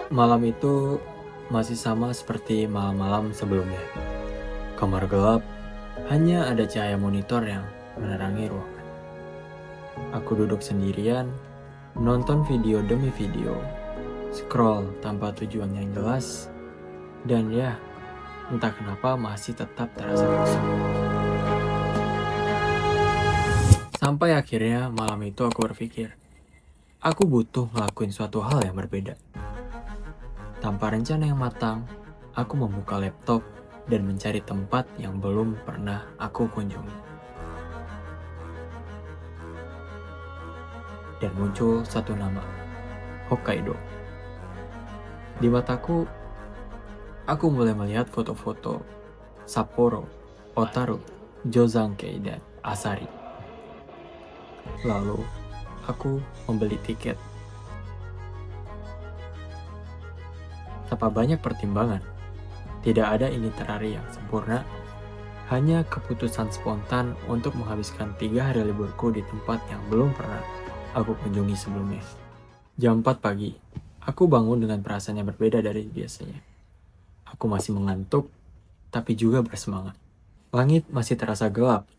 Malam itu masih sama seperti malam-malam sebelumnya. Kamar gelap, hanya ada cahaya monitor yang menerangi ruangan. Aku duduk sendirian, menonton video demi video, scroll tanpa tujuan yang jelas, dan ya, entah kenapa masih tetap terasa kosong. Sampai akhirnya malam itu aku berpikir, aku butuh ngelakuin suatu hal yang berbeda. Tanpa rencana yang matang, aku membuka laptop dan mencari tempat yang belum pernah aku kunjungi. Dan muncul satu nama, Hokkaido. Di mataku, aku mulai melihat foto-foto Sapporo, Otaru, Jozankei, dan Asari. Lalu, aku membeli tiket. Tanpa banyak pertimbangan, tidak ada itinerary yang sempurna, hanya keputusan spontan untuk menghabiskan 3 hari liburku di tempat yang belum pernah aku kunjungi sebelumnya. Jam 4 pagi, aku bangun dengan perasaan yang berbeda dari biasanya. Aku masih mengantuk, tapi juga bersemangat. Langit masih terasa gelap,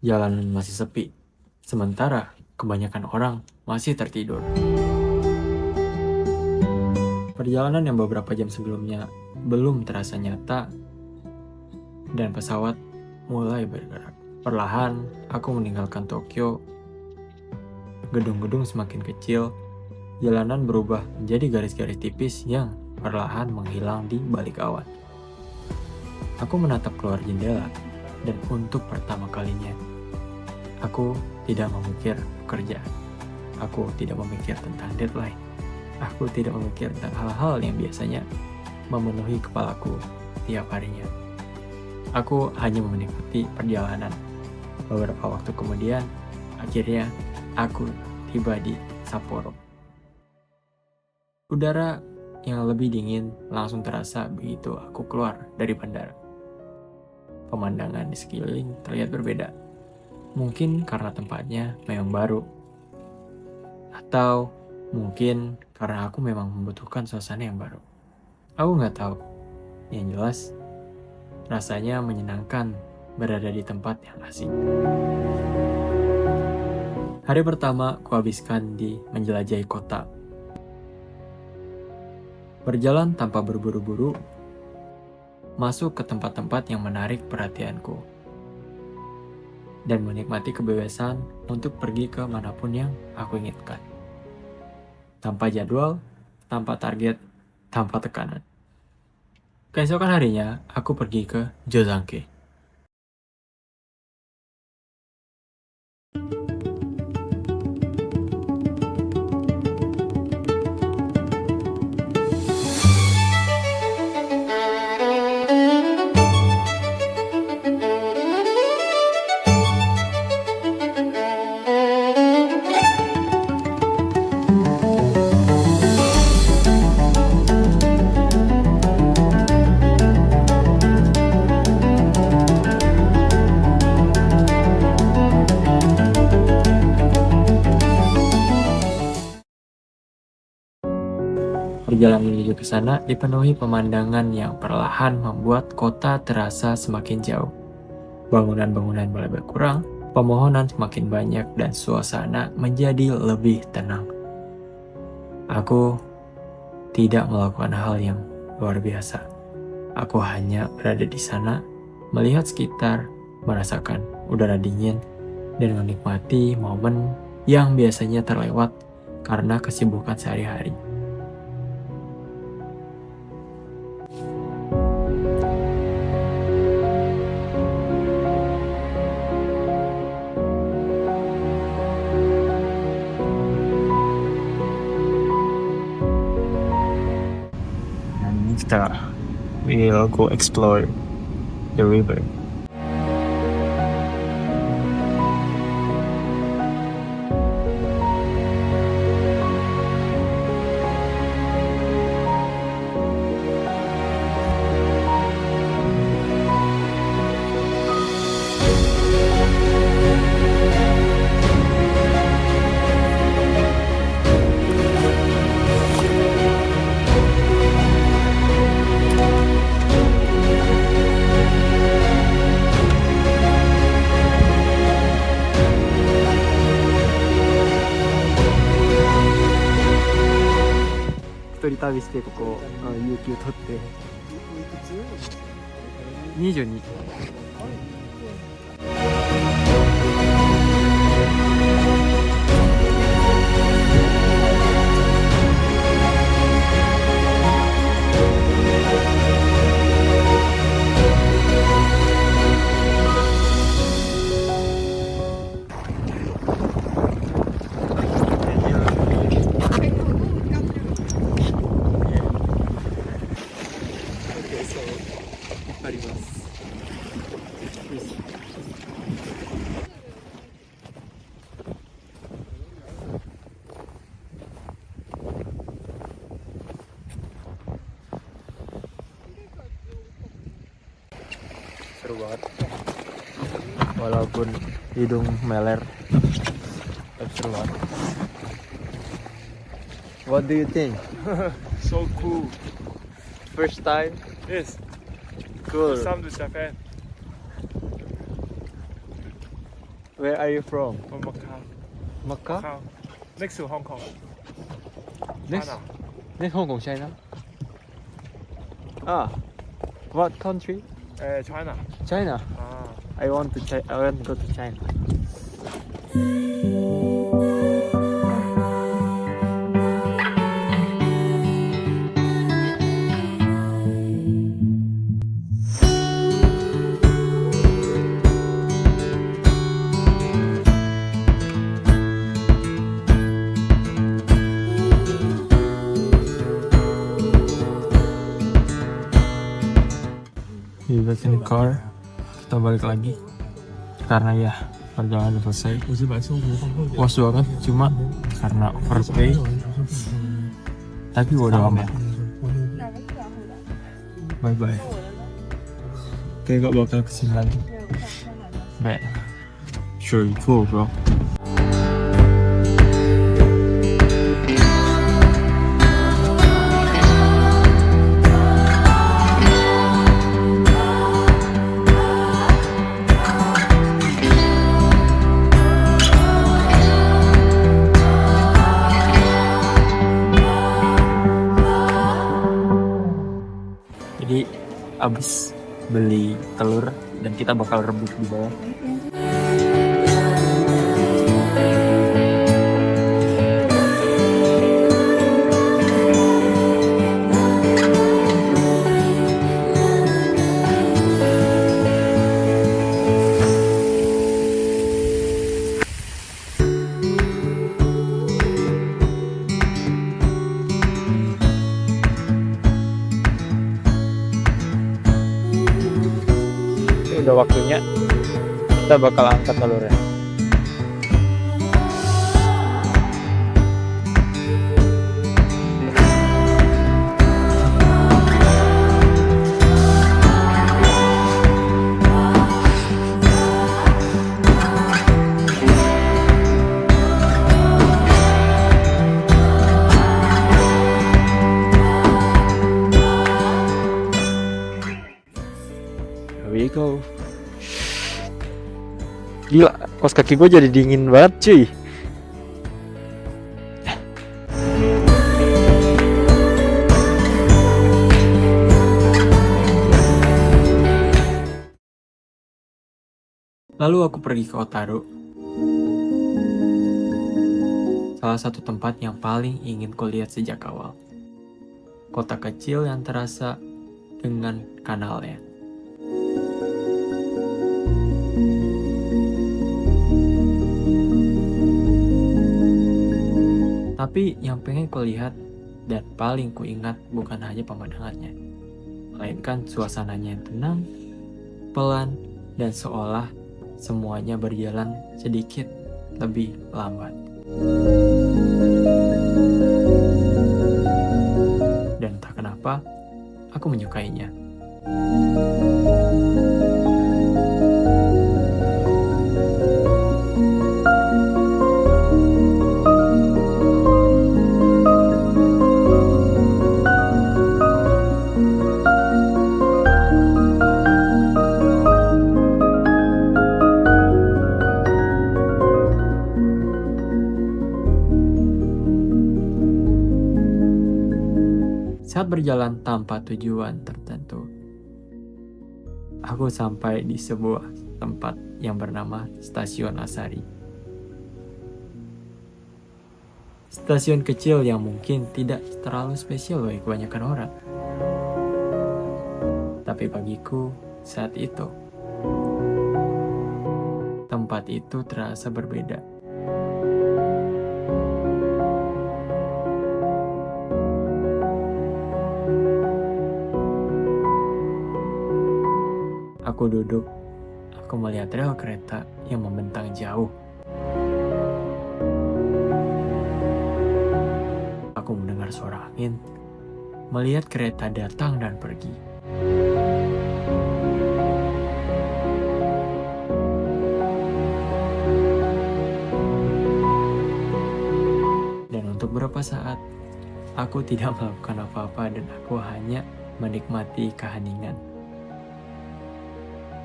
jalanan masih sepi, sementara kebanyakan orang masih tertidur. Perjalanan yang beberapa jam sebelumnya belum terasa nyata, dan pesawat mulai bergerak. Perlahan, aku meninggalkan Tokyo. Gedung-gedung semakin kecil, jalanan berubah menjadi garis-garis tipis yang perlahan menghilang di balik awan. Aku menatap keluar jendela, dan untuk pertama kalinya, aku tidak memikir pekerjaan. Aku tidak memikir tentang deadline. Aku tidak memikir tentang hal-hal yang biasanya memenuhi kepalaku tiap harinya. Aku hanya menikmati perjalanan. Beberapa waktu kemudian, akhirnya aku tiba di Sapporo. Udara yang lebih dingin langsung terasa begitu aku keluar dari bandara. Pemandangan di sekeliling terlihat berbeda. Mungkin karena tempatnya memang baru. Atau mungkin karena aku memang membutuhkan suasana yang baru. Aku nggak tahu. Yang jelas, rasanya menyenangkan berada di tempat yang asing. Hari pertama kuhabiskan di menjelajahi kota. Berjalan tanpa berburu-buru, masuk ke tempat-tempat yang menarik perhatianku, dan menikmati kebebasan untuk pergi ke manapun yang aku inginkan. Tanpa jadwal, tanpa target, tanpa tekanan. Keesokan harinya, aku pergi ke Jozankei. Perjalanan menuju ke sana dipenuhi pemandangan yang perlahan membuat kota terasa semakin jauh. Bangunan-bangunan mulai berkurang, pepohonan semakin banyak, dan suasana menjadi lebih tenang. Aku tidak melakukan hal yang luar biasa. Aku hanya berada di sana, melihat sekitar, merasakan udara dingin, dan menikmati momen yang biasanya terlewat karena kesibukan sehari-hari. And we'll go explore the river. 一人旅してここ有給取って22。あります。Seru banget. Walaupun hidung meler, tapi seru banget. What do you think? So cool. First time? Yes. Cool. Some to Japan. Where are you from? From Macau. Macau? Macau. Next to Hong Kong. Next, China. next Hong Kong, China. Ah, what country? China. China. Ah. I want to go to China. We back in the car. Kita balik lagi karena ya perjalanan udah selesai. Puas banget cuma karena overpay. Tapi bodo amat. Bye bye. Kayak gak bakal kesini lagi. Bet. Sure you cool bro. Jadi abis beli telur dan kita bakal rebus di bawah. Udah waktunya kita bakal angkat telurnya. Here we go. Gila, kos kaki gue jadi dingin banget cuy. Lalu aku pergi ke Otaru. Salah satu tempat yang paling ingin kulihat sejak awal. Kota kecil yang terasa dengan kanalnya. Tapi yang pengen kulihat dan paling kuingat bukan hanya pemandangannya, melainkan suasananya yang tenang, pelan, dan seolah semuanya berjalan sedikit lebih lambat. Dan entah kenapa, aku menyukainya. Saat berjalan tanpa tujuan tertentu, aku sampai di sebuah tempat yang bernama Stasiun Asari. Stasiun kecil yang mungkin tidak terlalu spesial bagi kebanyakan orang. Tapi bagiku saat itu, tempat itu terasa berbeda. Aku duduk, aku melihat rel kereta yang membentang jauh. Aku mendengar suara angin, melihat kereta datang dan pergi. Dan untuk beberapa saat, aku tidak melakukan apa-apa dan aku hanya menikmati keheningan.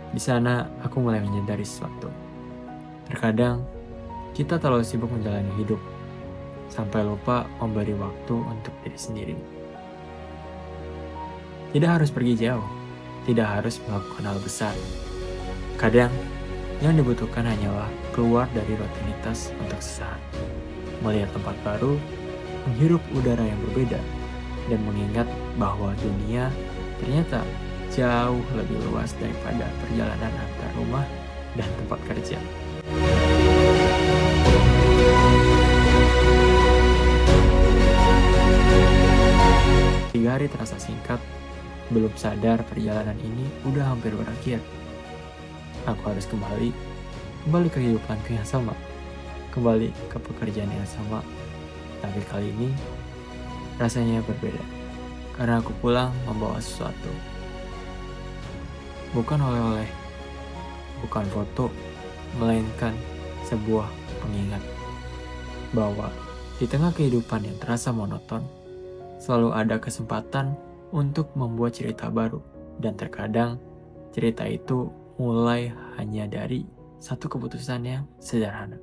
Di sana, aku mulai menyadari sesuatu. Terkadang, kita terlalu sibuk menjalani hidup, sampai lupa memberi waktu untuk diri sendiri. Tidak harus pergi jauh, tidak harus melakukan hal besar. Kadang, yang dibutuhkan hanyalah keluar dari rutinitas untuk sesaat, melihat tempat baru, menghirup udara yang berbeda, dan mengingat bahwa dunia ternyata jauh lebih luas daripada perjalanan antar rumah dan tempat kerja. Tiga hari terasa singkat, belum sadar perjalanan ini udah hampir berakhir. Aku harus kembali ke kehidupanku yang sama, kembali ke pekerjaan yang sama. Tapi kali ini rasanya berbeda, karena aku pulang membawa sesuatu. Bukan oleh-oleh, bukan foto, melainkan sebuah pengingat bahwa di tengah kehidupan yang terasa monoton, selalu ada kesempatan untuk membuat cerita baru, dan terkadang cerita itu mulai hanya dari satu keputusan yang sederhana.